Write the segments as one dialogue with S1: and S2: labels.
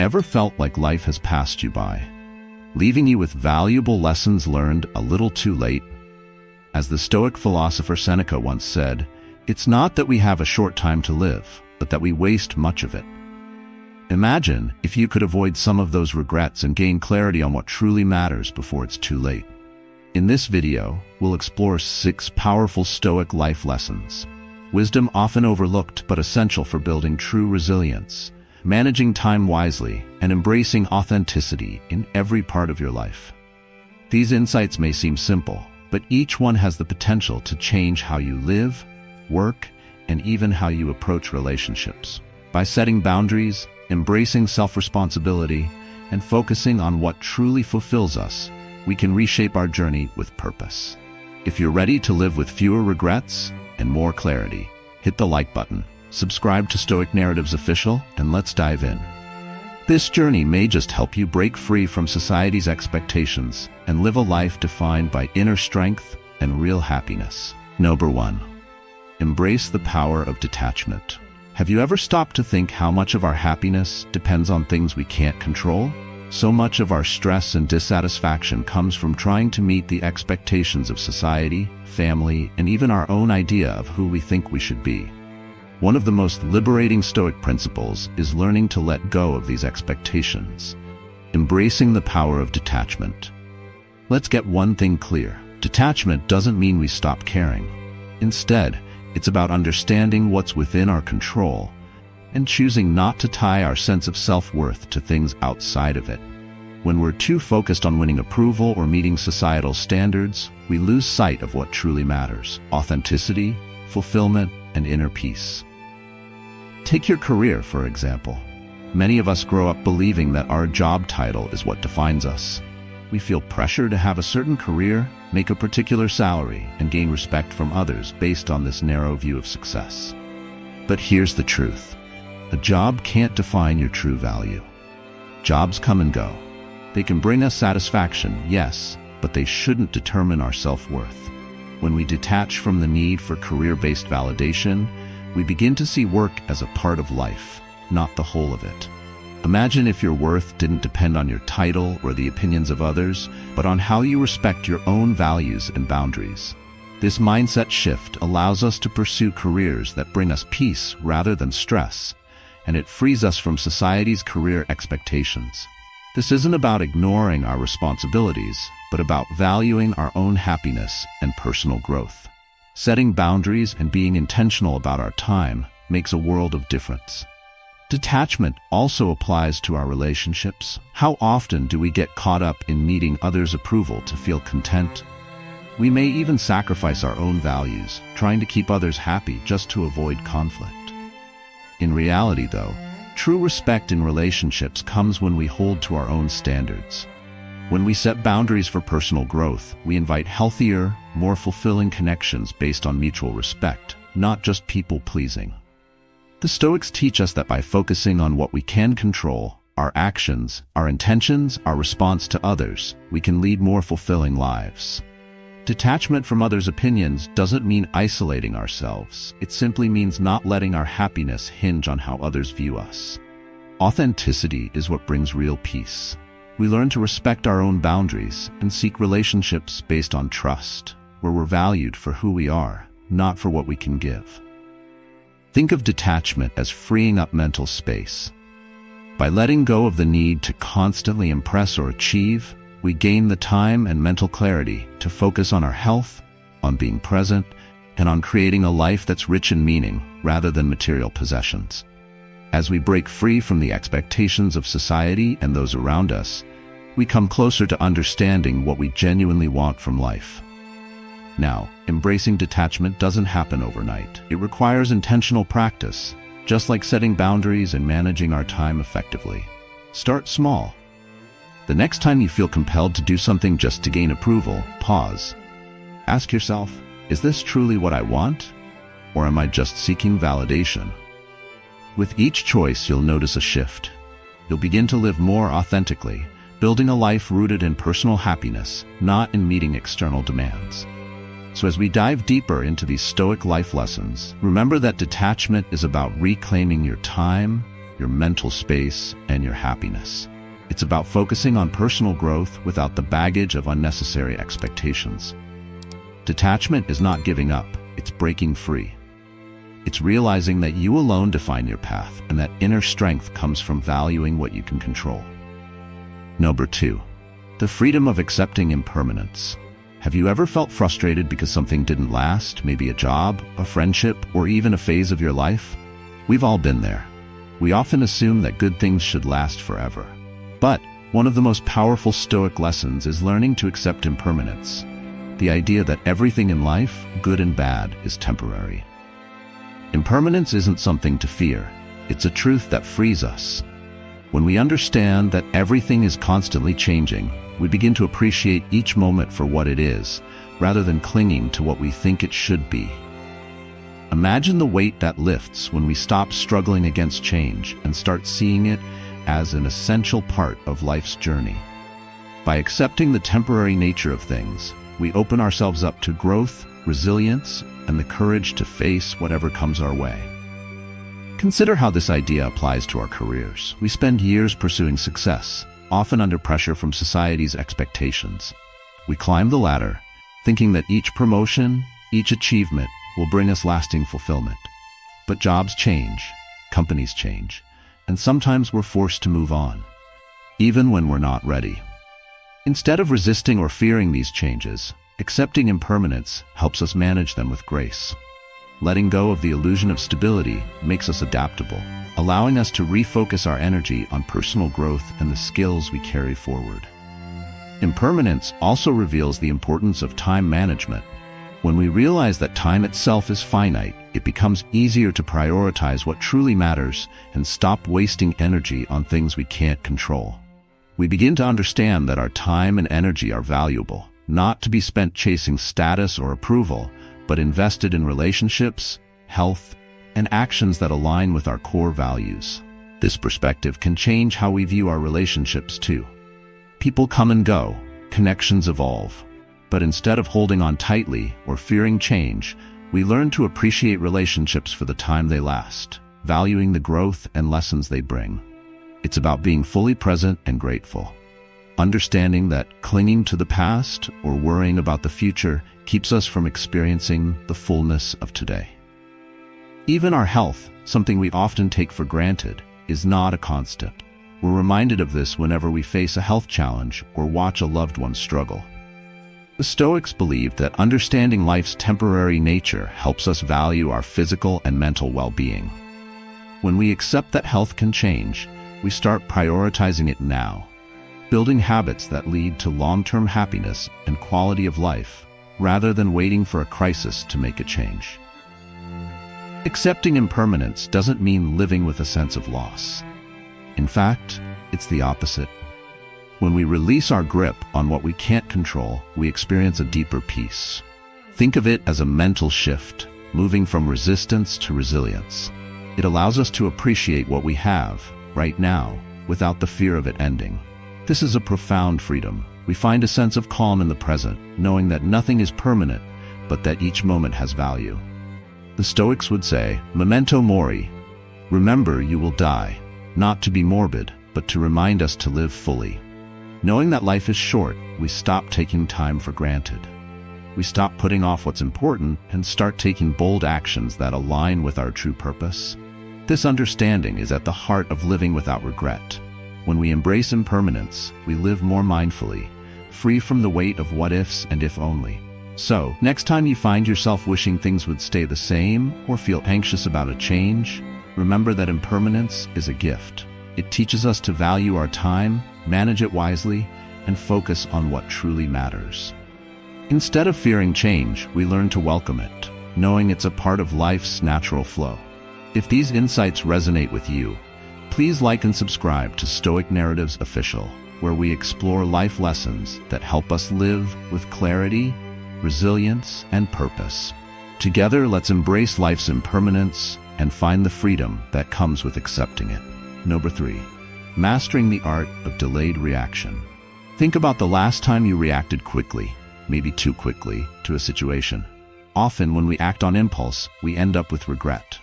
S1: Ever felt like life has passed you by, leaving you with valuable lessons learned a little too late? As the Stoic philosopher Seneca once said, "It's not that we have a short time to live, but that we waste much of it." Imagine if you could avoid some of those regrets and gain clarity on what truly matters before it's too late. In this video, we'll explore 6 powerful Stoic life lessons. Wisdom often overlooked but essential for building true resilience, managing time wisely, and embracing authenticity in every part of your life. These insights may seem simple, but each one has the potential to change how you live, work, and even how you approach relationships. By setting boundaries, embracing self-responsibility, and focusing on what truly fulfills us, we can reshape our journey with purpose. If you're ready to live with fewer regrets and more clarity, hit the like button, subscribe to Stoic Narratives Official, and let's dive in. This journey may just help you break free from society's expectations and live a life defined by inner strength and real happiness. Number 1. Embrace the power of detachment. Have you ever stopped to think how much of our happiness depends on things we can't control? So much of our stress and dissatisfaction comes from trying to meet the expectations of society, family, and even our own idea of who we think we should be. One of the most liberating Stoic principles is learning to let go of these expectations, embracing the power of detachment. Let's get one thing clear. Detachment doesn't mean we stop caring. Instead, it's about understanding what's within our control and choosing not to tie our sense of self-worth to things outside of it. When we're too focused on winning approval or meeting societal standards, we lose sight of what truly matters: authenticity, fulfillment, and inner peace. Take your career, for example. Many of us grow up believing that our job title is what defines us. We feel pressure to have a certain career, make a particular salary, and gain respect from others based on this narrow view of success. But here's the truth. A job can't define your true value. Jobs come and go. They can bring us satisfaction, yes, but they shouldn't determine our self-worth. When we detach from the need for career-based validation, we begin to see work as a part of life, not the whole of it. Imagine if your worth didn't depend on your title or the opinions of others, but on how you respect your own values and boundaries. This mindset shift allows us to pursue careers that bring us peace rather than stress, and it frees us from society's career expectations. This isn't about ignoring our responsibilities, but about valuing our own happiness and personal growth. Setting boundaries and being intentional about our time makes a world of difference. Detachment also applies to our relationships. How often do we get caught up in needing others' approval to feel content? We may even sacrifice our own values, trying to keep others happy just to avoid conflict. In reality, though, true respect in relationships comes when we hold to our own standards. When we set boundaries for personal growth, we invite healthier, more fulfilling connections based on mutual respect, not just people-pleasing. The Stoics teach us that by focusing on what we can control, our actions, our intentions, our response to others, we can lead more fulfilling lives. Detachment from others' opinions doesn't mean isolating ourselves. It simply means not letting our happiness hinge on how others view us. Authenticity is what brings real peace. We learn to respect our own boundaries and seek relationships based on trust, where we're valued for who we are, not for what we can give. Think of detachment as freeing up mental space. By letting go of the need to constantly impress or achieve, we gain the time and mental clarity to focus on our health, on being present, and on creating a life that's rich in meaning rather than material possessions. As we break free from the expectations of society and those around us, we come closer to understanding what we genuinely want from life. Now, embracing detachment doesn't happen overnight. It requires intentional practice, just like setting boundaries and managing our time effectively. Start small. The next time you feel compelled to do something just to gain approval, pause. Ask yourself, is this truly what I want? Or am I just seeking validation? With each choice, you'll notice a shift. You'll begin to live more authentically, building a life rooted in personal happiness, not in meeting external demands. So as we dive deeper into these Stoic life lessons, remember that detachment is about reclaiming your time, your your mental space, and your happiness. It's about focusing on personal growth without the baggage of unnecessary expectations. Detachment is not giving up, it's breaking free. It's realizing that you alone define your path and that inner strength comes from valuing what you can control. Number 2. The freedom of accepting impermanence. Have you ever felt frustrated because something didn't last, maybe a job, a friendship, or even a phase of your life? We've all been there. We often assume that good things should last forever. But one of the most powerful Stoic lessons is learning to accept impermanence. The idea that everything in life, good and bad, is temporary. Impermanence isn't something to fear. It's a truth that frees us. When we understand that everything is constantly changing, we begin to appreciate each moment for what it is, rather than clinging to what we think it should be. Imagine the weight that lifts when we stop struggling against change and start seeing it as an essential part of life's journey. By accepting the temporary nature of things, we open ourselves up to growth, resilience, and the courage to face whatever comes our way. Consider how this idea applies to our careers. We spend years pursuing success, often under pressure from society's expectations. We climb the ladder, thinking that each promotion, each achievement will bring us lasting fulfillment. But jobs change, companies change, and sometimes we're forced to move on, even when we're not ready. Instead of resisting or fearing these changes, accepting impermanence helps us manage them with grace. Letting go of the illusion of stability makes us adaptable, allowing us to refocus our energy on personal growth and the skills we carry forward. Impermanence also reveals the importance of time management. When we realize that time itself is finite, it becomes easier to prioritize what truly matters and stop wasting energy on things we can't control. We begin to understand that our time and energy are valuable, not to be spent chasing status or approval, but invested in relationships, health, and actions that align with our core values. This perspective can change how we view our relationships too. People come and go, connections evolve, but instead of holding on tightly or fearing change, we learn to appreciate relationships for the time they last, valuing the growth and lessons they bring. It's about being fully present and grateful, understanding that clinging to the past or worrying about the future keeps us from experiencing the fullness of today. Even our health, something we often take for granted, is not a constant. We're reminded of this whenever we face a health challenge or watch a loved one struggle. The Stoics believed that understanding life's temporary nature helps us value our physical and mental well-being. When we accept that health can change, we start prioritizing it now, building habits that lead to long-term happiness and quality of life, rather than waiting for a crisis to make a change. Accepting impermanence doesn't mean living with a sense of loss. In fact, it's the opposite. When we release our grip on what we can't control, we experience a deeper peace. Think of it as a mental shift, moving from resistance to resilience. It allows us to appreciate what we have, right now, without the fear of it ending. This is a profound freedom. We find a sense of calm in the present, knowing that nothing is permanent, but that each moment has value. The Stoics would say, memento mori, remember you will die, not to be morbid, but to remind us to live fully. Knowing that life is short, we stop taking time for granted. We stop putting off what's important and start taking bold actions that align with our true purpose. This understanding is at the heart of living without regret. When we embrace impermanence, we live more mindfully, free from the weight of what-ifs and if-only. So, next time you find yourself wishing things would stay the same or feel anxious about a change, remember that impermanence is a gift. It teaches us to value our time, manage it wisely, and focus on what truly matters. Instead of fearing change, we learn to welcome it, knowing it's a part of life's natural flow. If these insights resonate with you, please like and subscribe to Stoic Narratives Official, where we explore life lessons that help us live with clarity, resilience, and purpose. Together, let's embrace life's impermanence and find the freedom that comes with accepting it. Number 3. Mastering the art of delayed reaction. Think about the last time you reacted quickly, maybe too quickly, to a situation. Often when we act on impulse, we end up with regret.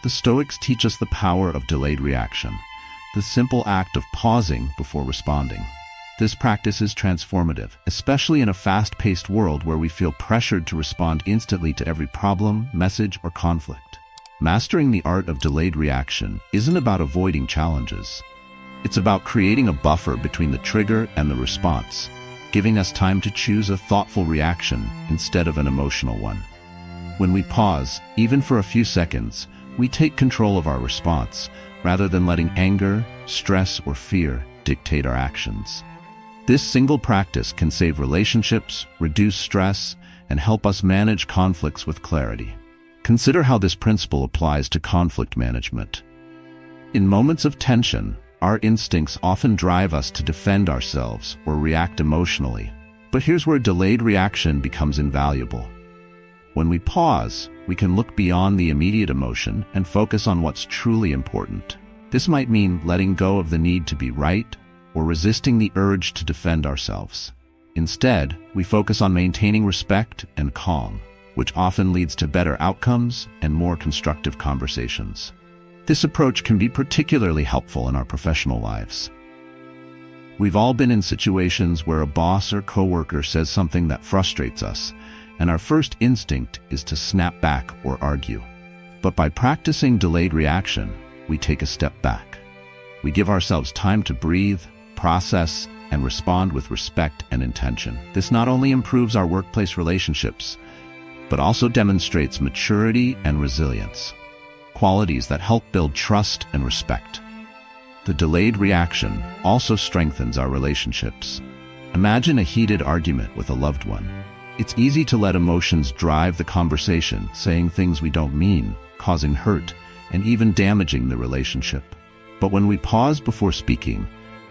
S1: The Stoics teach us the power of delayed reaction, the simple act of pausing before responding. This practice is transformative, especially in a fast-paced world where we feel pressured to respond instantly to every problem, message, or conflict. Mastering the art of delayed reaction isn't about avoiding challenges. It's about creating a buffer between the trigger and the response, giving us time to choose a thoughtful reaction instead of an emotional one. When we pause, even for a few seconds, we take control of our response, rather than letting anger, stress, or fear dictate our actions. This single practice can save relationships, reduce stress, and help us manage conflicts with clarity. Consider how this principle applies to conflict management. In moments of tension, our instincts often drive us to defend ourselves or react emotionally. But here's where delayed reaction becomes invaluable. When we pause, we can look beyond the immediate emotion and focus on what's truly important. This might mean letting go of the need to be right or resisting the urge to defend ourselves. Instead, we focus on maintaining respect and calm, which often leads to better outcomes and more constructive conversations. This approach can be particularly helpful in our professional lives. We've all been in situations where a boss or coworker says something that frustrates us, and our first instinct is to snap back or argue. But by practicing delayed reaction, we take a step back. We give ourselves time to breathe, process, and respond with respect and intention. This not only improves our workplace relationships, but also demonstrates maturity and resilience, qualities that help build trust and respect. The delayed reaction also strengthens our relationships. Imagine a heated argument with a loved one. It's easy to let emotions drive the conversation, saying things we don't mean, causing hurt, and even damaging the relationship. But when we pause before speaking,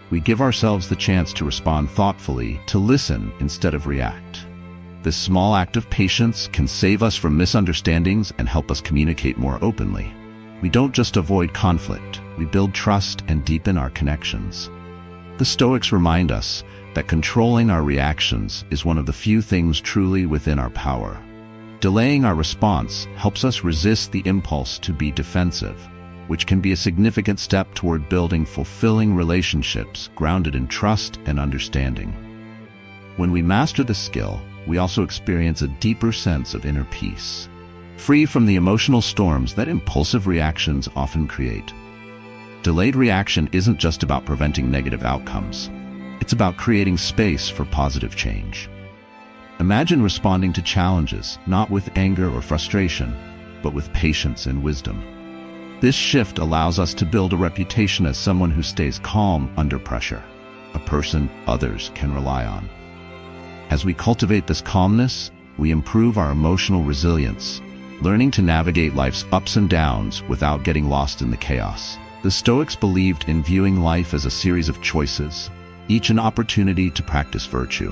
S1: we give ourselves the chance to respond thoughtfully, to listen instead of react. This small act of patience can save us from misunderstandings and help us communicate more openly. We don't just avoid conflict, we build trust and deepen our connections. The Stoics remind us that controlling our reactions is one of the few things truly within our power. Delaying our response helps us resist the impulse to be defensive, which can be a significant step toward building fulfilling relationships grounded in trust and understanding. When we master this skill, we also experience a deeper sense of inner peace, free from the emotional storms that impulsive reactions often create. Delayed reaction isn't just about preventing negative outcomes. It's about creating space for positive change. Imagine responding to challenges not with anger or frustration, but with patience and wisdom. This shift allows us to build a reputation as someone who stays calm under pressure, a person others can rely on. As we cultivate this calmness, we improve our emotional resilience, learning to navigate life's ups and downs without getting lost in the chaos. The Stoics believed in viewing life as a series of choices, each an opportunity to practice virtue.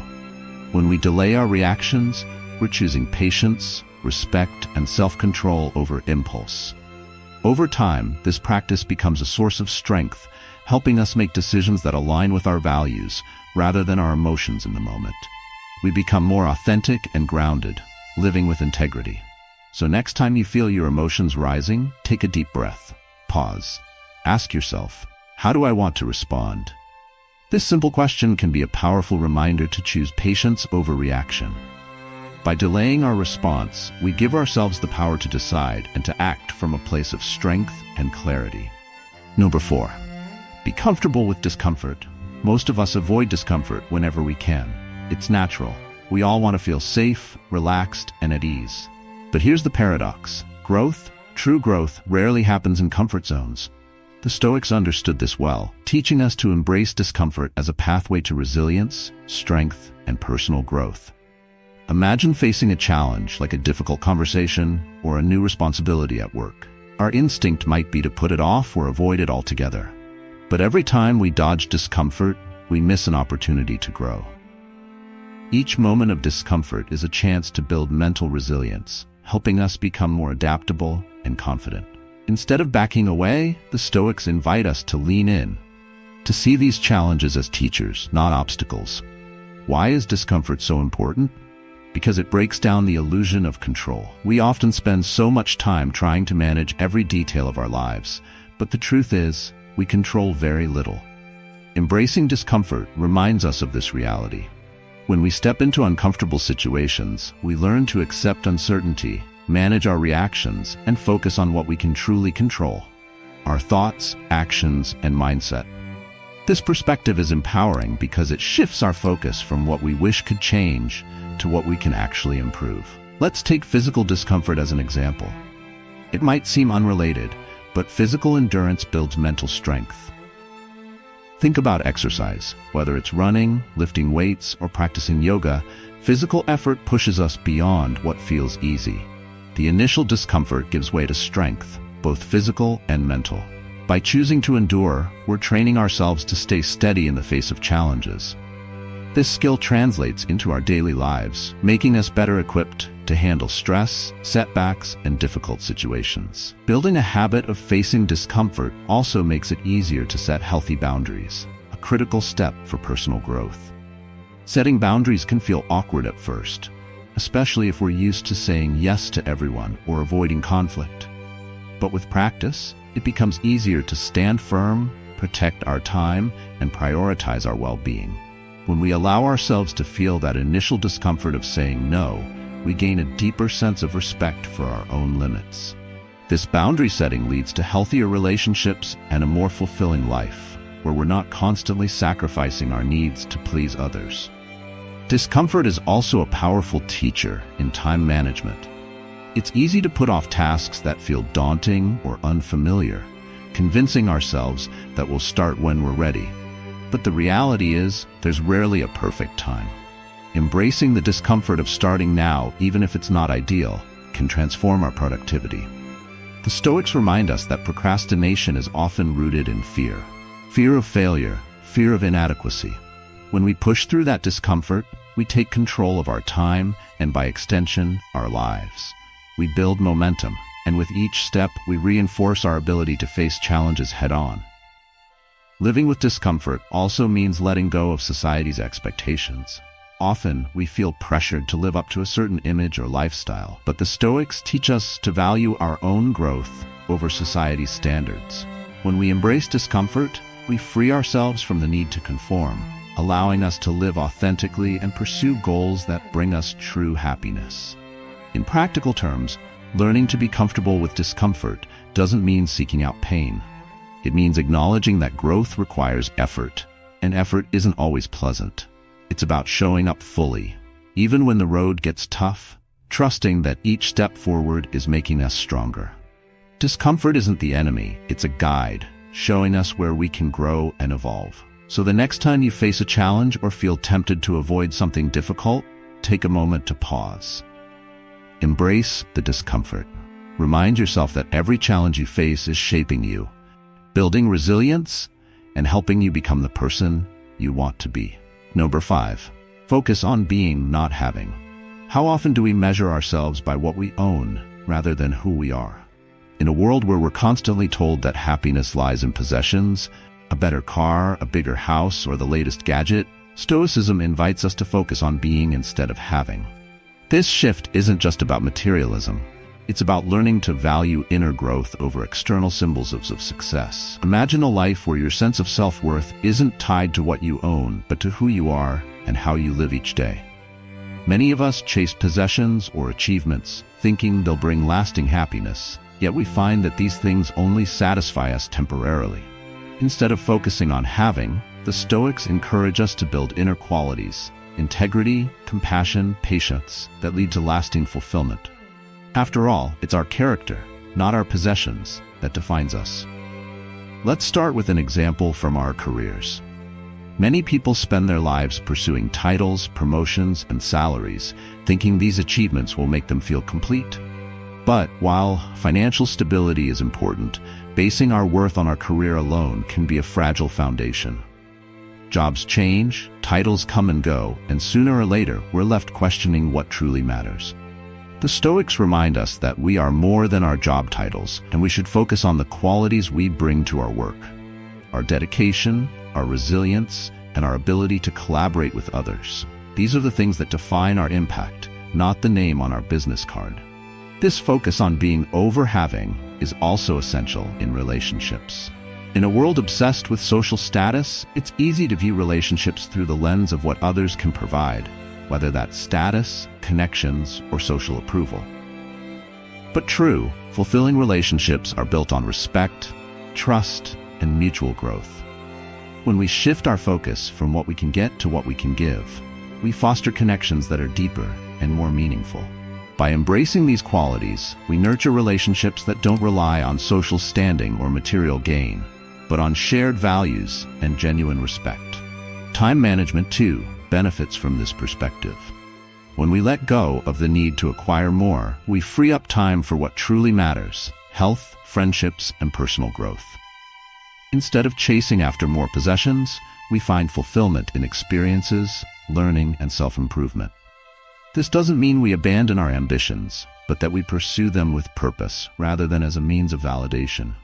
S1: When we delay our reactions, we're choosing patience, respect, and self-control over impulse. Over time, this practice becomes a source of strength, helping us make decisions that align with our values rather than our emotions in the moment. We become more authentic and grounded, living with integrity. So next time you feel your emotions rising, take a deep breath. Pause. Ask yourself, how do I want to respond? This simple question can be a powerful reminder to choose patience over reaction. By delaying our response, we give ourselves the power to decide and to act from a place of strength and clarity. Number 4, be comfortable with discomfort. Most of us avoid discomfort whenever we can. It's natural. We all want to feel safe, relaxed, and at ease. But here's the paradox. True growth, rarely happens in comfort zones. The Stoics understood this well, teaching us to embrace discomfort as a pathway to resilience, strength, and personal growth. Imagine facing a challenge like a difficult conversation or a new responsibility at work. Our instinct might be to put it off or avoid it altogether. But every time we dodge discomfort, we miss an opportunity to grow. Each moment of discomfort is a chance to build mental resilience, helping us become more adaptable and confident. Instead of backing away, the Stoics invite us to lean in, to see these challenges as teachers, not obstacles. Why is discomfort so important? because it breaks down the illusion of control. We often spend so much time trying to manage every detail of our lives, but the truth is, we control very little. Embracing discomfort reminds us of this reality. When we step into uncomfortable situations, we learn to accept uncertainty, manage our reactions, and focus on what we can truly control: our thoughts, actions, and mindset. This perspective is empowering because it shifts our focus from what we wish could change to what we can actually improve. Let's take physical discomfort as an example. It might seem unrelated, but physical endurance builds mental strength. Think about exercise. Whether it's running, lifting weights, or practicing yoga, physical effort pushes us beyond what feels easy. The initial discomfort gives way to strength, both physical and mental. By choosing to endure, we're training ourselves to stay steady in the face of challenges. This skill translates into our daily lives, making us better equipped to handle stress, setbacks, and difficult situations. Building a habit of facing discomfort also makes it easier to set healthy boundaries, a critical step for personal growth. Setting boundaries can feel awkward at first, especially if we're used to saying yes to everyone or avoiding conflict. But with practice, it becomes easier to stand firm, protect our time, and prioritize our well-being. When we allow ourselves to feel that initial discomfort of saying no, we gain a deeper sense of respect for our own limits. This boundary setting leads to healthier relationships and a more fulfilling life, where we're not constantly sacrificing our needs to please others. Discomfort is also a powerful teacher in time management. It's easy to put off tasks that feel daunting or unfamiliar, convincing ourselves that we'll start when we're ready. But the reality is, there's rarely a perfect time. Embracing the discomfort of starting now, even if it's not ideal, can transform our productivity. The Stoics remind us that procrastination is often rooted in fear. Fear of failure, fear of inadequacy. When we push through that discomfort, we take control of our time and, by extension, our lives. We build momentum, and with each step, we reinforce our ability to face challenges head-on. Living with discomfort also means letting go of society's expectations. Often, we feel pressured to live up to a certain image or lifestyle, but the Stoics teach us to value our own growth over society's standards. When we embrace discomfort, we free ourselves from the need to conform, allowing us to live authentically and pursue goals that bring us true happiness. In practical terms, learning to be comfortable with discomfort doesn't mean seeking out pain. It means acknowledging that growth requires effort, and effort isn't always pleasant. It's about showing up fully, even when the road gets tough, trusting that each step forward is making us stronger. Discomfort isn't the enemy, it's a guide, showing us where we can grow and evolve. So the next time you face a challenge or feel tempted to avoid something difficult, take a moment to pause. Embrace the discomfort. Remind yourself that every challenge you face is shaping you, building resilience, and helping you become the person you want to be. Number 5. Focus on being, not having. How often do we measure ourselves by what we own rather than who we are? In a world where we're constantly told that happiness lies in possessions, a better car, a bigger house, or the latest gadget, Stoicism invites us to focus on being instead of having. This shift isn't just about materialism. It's about learning to value inner growth over external symbols of success. Imagine a life where your sense of self-worth isn't tied to what you own, but to who you are and how you live each day. Many of us chase possessions or achievements, thinking they'll bring lasting happiness, yet we find that these things only satisfy us temporarily. Instead of focusing on having, the Stoics encourage us to build inner qualities, integrity, compassion, patience, that lead to lasting fulfillment. After all, it's our character, not our possessions, that defines us. Let's start with an example from our careers. Many people spend their lives pursuing titles, promotions, and salaries, thinking these achievements will make them feel complete. But while financial stability is important, basing our worth on our career alone can be a fragile foundation. Jobs change, titles come and go, and sooner or later, we're left questioning what truly matters. The Stoics remind us that we are more than our job titles, and we should focus on the qualities we bring to our work. Our dedication, our resilience, and our ability to collaborate with others. These are the things that define our impact, not the name on our business card. This focus on being over having is also essential in relationships. In a world obsessed with social status, it's easy to view relationships through the lens of what others can provide, whether that's status, connections, or social approval. But true, fulfilling relationships are built on respect, trust, and mutual growth. When we shift our focus from what we can get to what we can give, we foster connections that are deeper and more meaningful. By embracing these qualities, we nurture relationships that don't rely on social standing or material gain, but on shared values and genuine respect. Time management, too, benefits from this perspective. When we let go of the need to acquire more, we free up time for what truly matters: health, friendships, and personal growth. Instead of chasing after more possessions, we find fulfillment in experiences, learning, and self-improvement. This doesn't mean we abandon our ambitions, but that we pursue them with purpose rather than as a means of validation.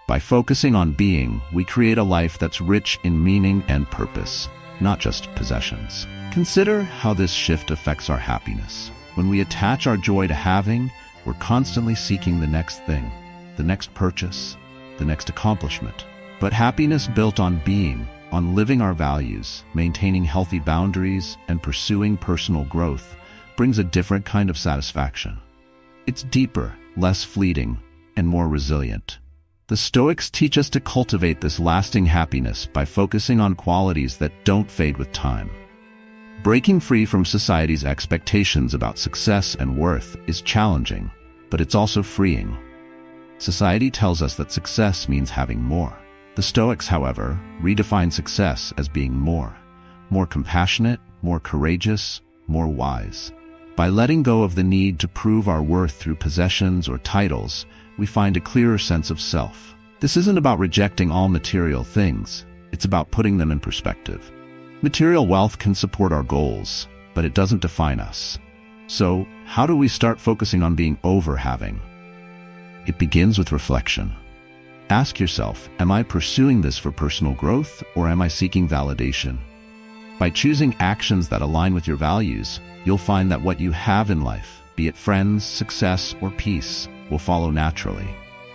S1: By focusing on being, we create a life that's rich in meaning and purpose, not just possessions. Consider how this shift affects our happiness. When we attach our joy to having, we're constantly seeking the next thing, the next purchase, the next accomplishment. But happiness built on being, on living our values, maintaining healthy boundaries, and pursuing personal growth, brings a different kind of satisfaction. It's deeper, less fleeting, and more resilient. The Stoics teach us to cultivate this lasting happiness by focusing on qualities that don't fade with time. Breaking free from society's expectations about success and worth is challenging, but it's also freeing. Society tells us that success means having more. The Stoics, however, redefine success as being more compassionate, more courageous, more wise. By letting go of the need to prove our worth through possessions or titles, we find a clearer sense of self. This isn't about rejecting all material things, it's about putting them in perspective. Material wealth can support our goals, but it doesn't define us. So, how do we start focusing on being over having? It begins with reflection. Ask yourself, am I pursuing this for personal growth, or am I seeking validation? By choosing actions that align with your values, you'll find that what you have in life, be it friends, success, or peace, will follow naturally.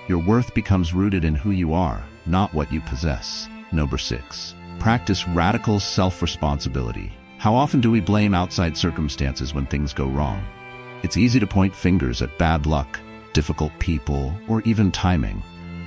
S1: Your worth becomes rooted in who you are, not what you possess. Number 6. Practice radical self-responsibility. How often do we blame outside circumstances when things go wrong? It's easy to point fingers at bad luck, difficult people, or even timing.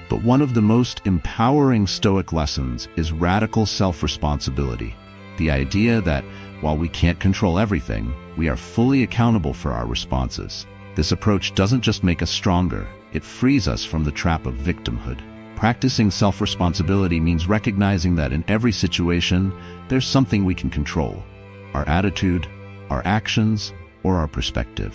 S1: But one of the most empowering Stoic lessons is radical self-responsibility. The idea that, while we can't control everything, we are fully accountable for our responses. This approach doesn't just make us stronger, it frees us from the trap of victimhood. Practicing self-responsibility means recognizing that in every situation, there's something we can control: our attitude, our actions, or our perspective.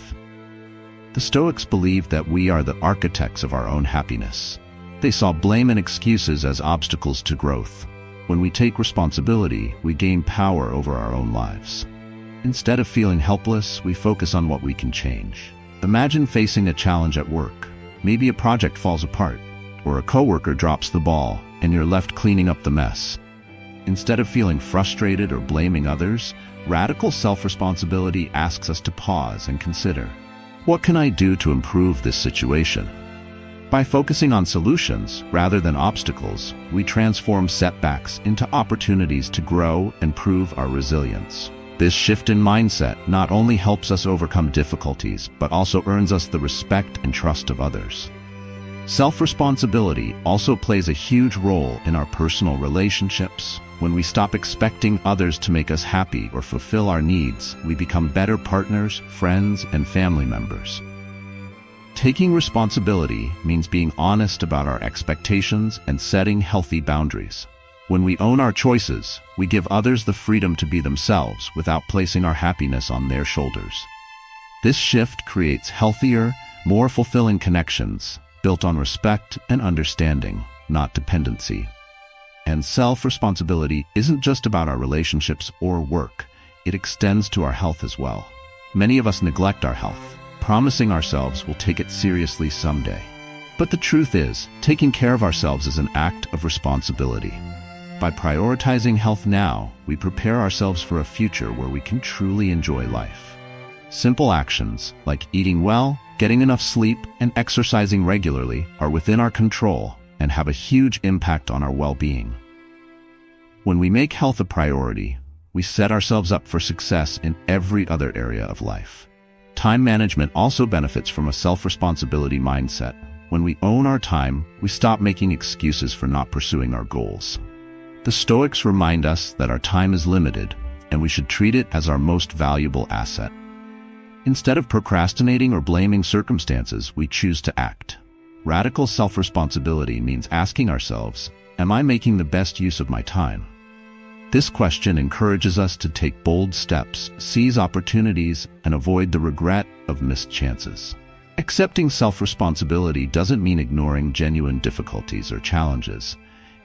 S1: The Stoics believed that we are the architects of our own happiness. They saw blame and excuses as obstacles to growth. When we take responsibility, we gain power over our own lives. Instead of feeling helpless, we focus on what we can change. Imagine facing a challenge at work. Maybe a project falls apart, or a coworker drops the ball, and you're left cleaning up the mess. Instead of feeling frustrated or blaming others, radical self-responsibility asks us to pause and consider, what can I do to improve this situation? By focusing on solutions rather than obstacles, we transform setbacks into opportunities to grow and prove our resilience. This shift in mindset not only helps us overcome difficulties, but also earns us the respect and trust of others. Self-responsibility also plays a huge role in our personal relationships. When we stop expecting others to make us happy or fulfill our needs, we become better partners, friends, and family members. Taking responsibility means being honest about our expectations and setting healthy boundaries. When we own our choices, we give others the freedom to be themselves without placing our happiness on their shoulders. This shift creates healthier, more fulfilling connections, built on respect and understanding, not dependency. And self-responsibility isn't just about our relationships or work, it extends to our health as well. Many of us neglect our health, promising ourselves we'll take it seriously someday. But the truth is, taking care of ourselves is an act of responsibility. By prioritizing health now, we prepare ourselves for a future where we can truly enjoy life. Simple actions like eating well, getting enough sleep, and exercising regularly are within our control and have a huge impact on our well-being. When we make health a priority, we set ourselves up for success in every other area of life. Time management also benefits from a self-responsibility mindset. When we own our time, we stop making excuses for not pursuing our goals. The Stoics remind us that our time is limited, and we should treat it as our most valuable asset. Instead of procrastinating or blaming circumstances, we choose to act. Radical self-responsibility means asking ourselves, am I making the best use of my time? This question encourages us to take bold steps, seize opportunities, and avoid the regret of missed chances. Accepting self-responsibility doesn't mean ignoring genuine difficulties or challenges.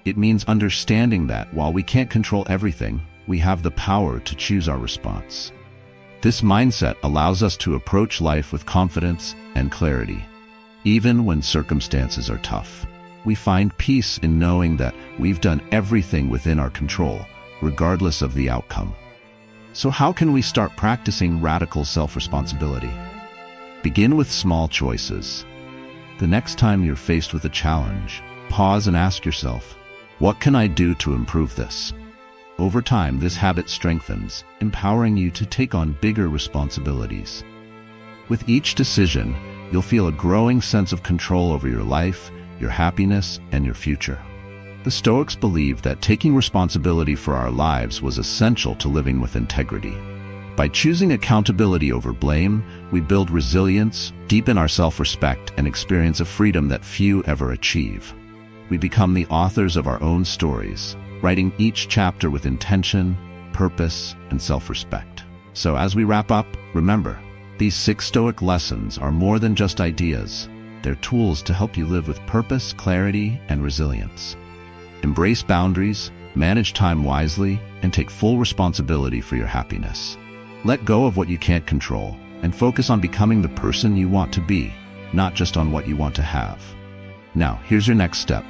S1: It means understanding that while we can't control everything, we have the power to choose our response. This mindset allows us to approach life with confidence and clarity. Even when circumstances are tough, we find peace in knowing that we've done everything within our control, regardless of the outcome. So how can we start practicing radical self-responsibility? Begin with small choices. The next time you're faced with a challenge, pause and ask yourself, what can I do to improve this? Over time, this habit strengthens, empowering you to take on bigger responsibilities. With each decision, you'll feel a growing sense of control over your life, your happiness, and your future. The Stoics believed that taking responsibility for our lives was essential to living with integrity. By choosing accountability over blame, we build resilience, deepen our self-respect, and experience a freedom that few ever achieve. We become the authors of our own stories, writing each chapter with intention, purpose, and self-respect. So as we wrap up, remember, these 6 Stoic lessons are more than just ideas. They're tools to help you live with purpose, clarity, and resilience. Embrace boundaries, manage time wisely, and take full responsibility for your happiness. Let go of what you can't control, and focus on becoming the person you want to be, not just on what you want to have. Now, here's your next step.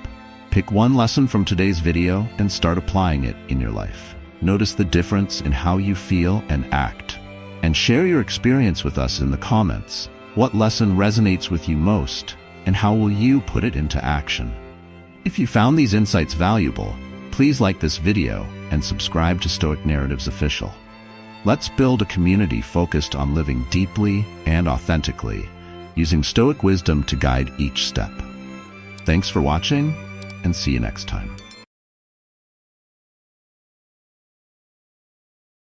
S1: Pick one lesson from today's video and start applying it in your life. Notice the difference in how you feel and act. And share your experience with us in the comments. What lesson resonates with you most, and how will you put it into action? If you found these insights valuable, please like this video and subscribe to Stoic Narratives Official. Let's build a community focused on living deeply and authentically, using Stoic wisdom to guide each step. Thanks for watching, and see you next time.